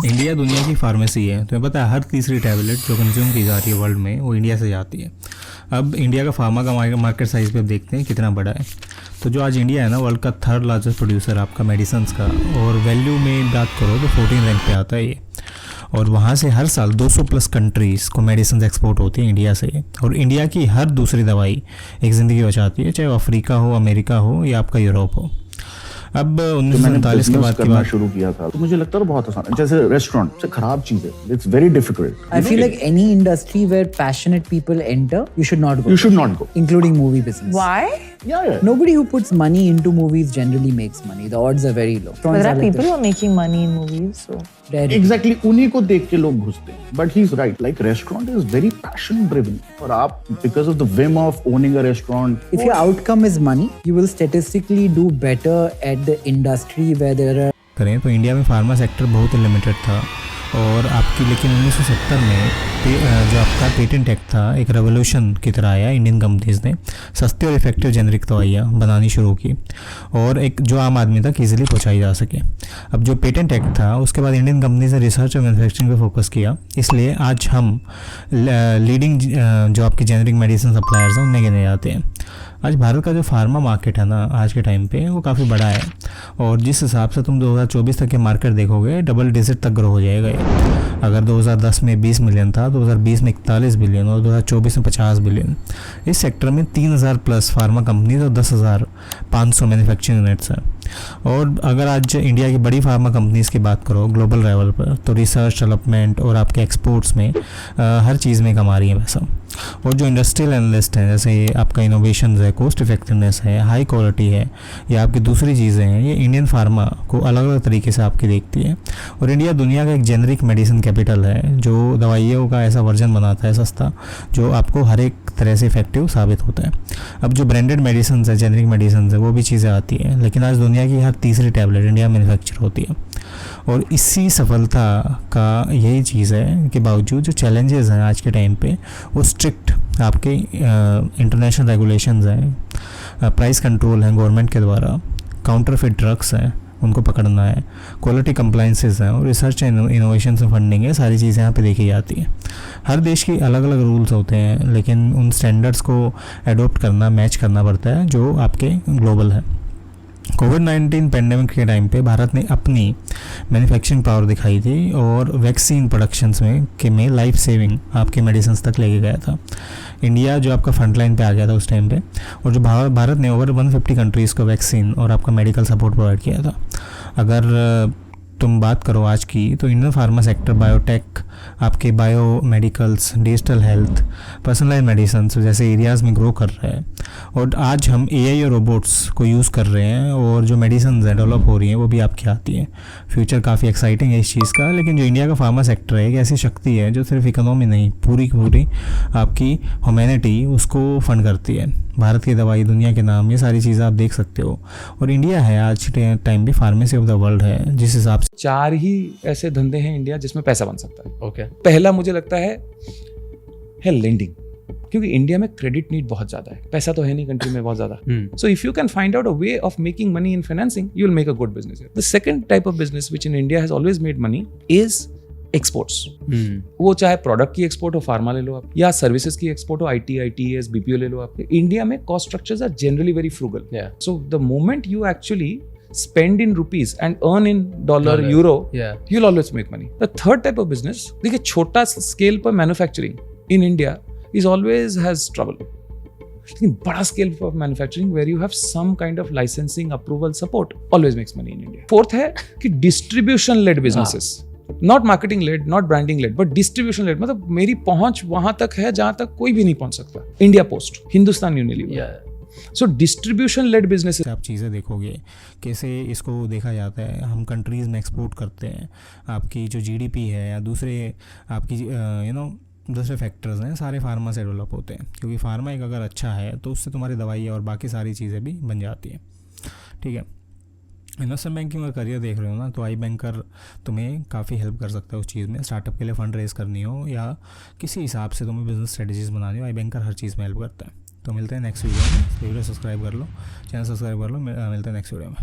India दुनिया की pharmacy है। तुम्हें पता है हर तीसरी टैबलेट जो कंज्यूम की जा रही है वर्ल्ड में वो इंडिया से जाती है। अब इंडिया का फार्मा का मार्केट साइज़ पे अब देखते हैं कितना बड़ा है। तो जो आज इंडिया है ना वर्ल्ड का थर्ड लार्जेस्ट प्रोड्यूसर आपका मेडिसिन का, और वैल्यू में बात करो तो 14 रैंक पे आता है ये। और वहाँ से हर साल 200 प्लस कंट्रीज़ को मेडिसिन एक्सपोर्ट होती है इंडिया से। और इंडिया की हर दूसरी दवाई एक ज़िंदगी बचाती है, चाहे वो अफ्रीका हो, अमेरिका हो या आपका यूरोप हो। अब 1947 के बाद करना शुरू किया था तो मुझे लगता है बहुत आसान है। जैसे रेस्टोरेंट से खराब चीज है, it's very difficult. I feel like any industry where passionate people enter, you should not go. You should not go, including movie business. Why? Yeah. Nobody who puts money into movies generally makes money. The odds are very low. But there are people who are making money in movies, so. Exactly, उन्हीं को देख के लोग घुसते हैं। But he's right. Like restaurant is very passion driven. और आप because of the whim of owning a restaurant. If your outcome is money, you will statistically do better at the industry where there are. करें तो India में pharma sector बहुत limited था। और आपकी लेकिन 1970 में जो आपका पेटेंट एक्ट था एक रेवोल्यूशन की तरह आया। इंडियन कंपनीज़ ने सस्ती और इफेक्टिव जेनरिक दवाइयाँ बनानी शुरू की और एक जो आम आदमी तक ईजिली पहुँचाई जा सके। अब जो पेटेंट एक्ट था उसके बाद इंडियन कंपनीज ने रिसर्च और मैन्युफैक्चरिंग पे फोकस किया। इसलिए आज हम लीडिंग जो आपकी जेनरिक मेडिसिन सप्लायर्स हैं उनमें गिने जाते हैं। आज भारत का जो फार्मा मार्केट है ना आज के टाइम पे वो काफ़ी बड़ा है। और जिस हिसाब से तुम 2024 तक के मार्केट देखोगे डबल डिजिट तक ग्रो हो जाएगा ये। अगर 2010 में 20 मिलियन था, 2020 में 41 बिलियन और 2024 में 50 बिलियन। इस सेक्टर में 3000 प्लस फार्मा कंपनीज और 10,500 मैन्युफैक्चरिंग यूनिट्स हैं। और अगर आज इंडिया की बड़ी फार्मा कंपनीज़ की बात करो ग्लोबल लेवल पर तो रिसर्च डेवलपमेंट और आपके एक्सपोर्ट्स में हर चीज़ में कमा रही है पैसा। और जो इंडस्ट्रियल एनालिस्ट हैं जैसे आपका इनोवेशन है, कॉस्ट इफेक्टिवनेस है, हाई क्वालिटी है या आपकी दूसरी चीज़ें हैं, ये इंडियन फार्मा को अलग अलग तरीके से आपकी देखती है। और इंडिया दुनिया का एक जेनरिक मेडिसिन कैपिटल है जो दवाइयों का ऐसा वर्जन बनाता है सस्ता जो आपको हर एक तरह से इफेक्टिव साबित होता है। अब जो ब्रांडेड मेडिसिन है, जेनरिक मेडिसिन है, वो भी चीज़ें आती हैं, लेकिन आज दुनिया की हर तीसरी टैबलेट इंडिया में मैन्युफैक्चर होती है। और इसी सफलता का यही चीज़ है कि बावजूद जो चैलेंजेस हैं आज के टाइम पे वो स्ट्रिक्ट आपके इंटरनेशनल रेगुलेशंस हैं, प्राइस कंट्रोल हैं गवर्नमेंट के द्वारा, काउंटरफिट ड्रग्स हैं उनको पकड़ना है, क्वालिटी कंप्लाइंसेस हैं और रिसर्च एंड इनोवेशन से फंडिंग है, सारी चीज़ें यहाँ पे देखी जाती हैं। हर देश की अलग अलग रूल्स होते हैं लेकिन उन स्टैंडर्ड्स को एडोप्ट करना, मैच करना पड़ता है जो आपके ग्लोबल है। कोविड-19 पेंडेमिक के टाइम पे भारत ने अपनी मैन्युफैक्चरिंग पावर दिखाई थी और वैक्सीन प्रोडक्शंस में लाइफ सेविंग आपके मेडिसिन तक लेके गया था। इंडिया जो आपका फ्रंट लाइन पे आ गया था उस टाइम पे। और जो भारत ने ओवर 150 कंट्रीज़ को वैक्सीन और आपका मेडिकल सपोर्ट प्रोवाइड किया था। अगर तुम बात करो आज की तो इंडियन फार्मा सेक्टर बायोटेक, आपके biomedicals, digital health, personalise medicine जैसे एरियाज़ में ग्रो कर रहा है। और आज हम एआई और रोबोट्स को यूज़ कर रहे हैं और जो मेडिसिन है डेवलप हो रही हैं वो भी आपकी आती हैं। फ्यूचर काफ़ी एक्साइटिंग है इस चीज़ का। लेकिन जो इंडिया का फार्मा सेक्टर है एक ऐसी शक्ति है जो सिर्फ इकोनॉमी नहीं पूरी की पूरी आपकी ह्यूमैनिटी उसको फंड करती है। भारत की दवाई, दुनिया के नाम, ये सारी चीज़ें आप देख सकते हो। और इंडिया है आज के टाइम भी फार्मेसी ऑफ द वर्ल्ड है जिस हिसाब से। 4 ही ऐसे धंधे हैं इंडिया जिसमें पैसा बन सकता है। ओके। पहला मुझे लगता है लेंडिंग, क्योंकि इंडिया में क्रेडिट नीड बहुत ज्यादा है, पैसा तो है नहीं कंट्री में बहुत ज्यादा। So if you can find out a way of making money in financing you will make a good business. The second type of business which in India has always made money is exports. वो चाहे product की export हो, pharma ले लो आप, या services की export हो, IT, ITS, BPO ले लो आप। इंडिया में cost structures are generally very frugal. So the moment you actually spend in rupees and earn in dollar, euro, you'll always make money. The third type of business, देखिए छोटा scale पर manufacturing in India is always has trouble. लेकिन बड़ा scale पर manufacturing where you have some kind of licensing, approval, support always makes money in India. Fourth है कि distribution led businesses, not marketing led, not branding led, but distribution led. मतलब मेरी पहुंच वहां तक है जहां तक कोई भी नहीं पहुंच सकता। India Post, Hindustan Unilever. So distribution led business आप चीज़ें देखोगे कैसे इसको देखा जाता है। हम कंट्रीज़ में एक्सपोर्ट करते हैं, आपकी जो जीडीपी है या दूसरे आपकी दूसरे फैक्टर्स हैं सारे फार्मा से डेवलप होते हैं। क्योंकि फार्मा एक अगर अच्छा है तो उससे तुम्हारी दवाई और बाकी सारी चीज़ें भी बन जाती हैं। ठीक है। इन्वेस्टमेंट बैंकिंग और करियर देख रहे हो ना तो आई बैंकर तुम्हें काफ़ी हेल्प कर सकता है उस चीज़ में। स्टार्टअप के लिए फंड रेज करनी हो या किसी हिसाब से तुम्हें बिजनेस स्ट्रेटजीज बनानी हो, आई बैंकर हर चीज़ में हेल्प करता है। तो मिलते हैं नेक्स्ट वीडियो में। वीडियो सब्सक्राइब कर लो, चैनल सब्सक्राइब कर लो। मिलते हैं नेक्स्ट वीडियो में।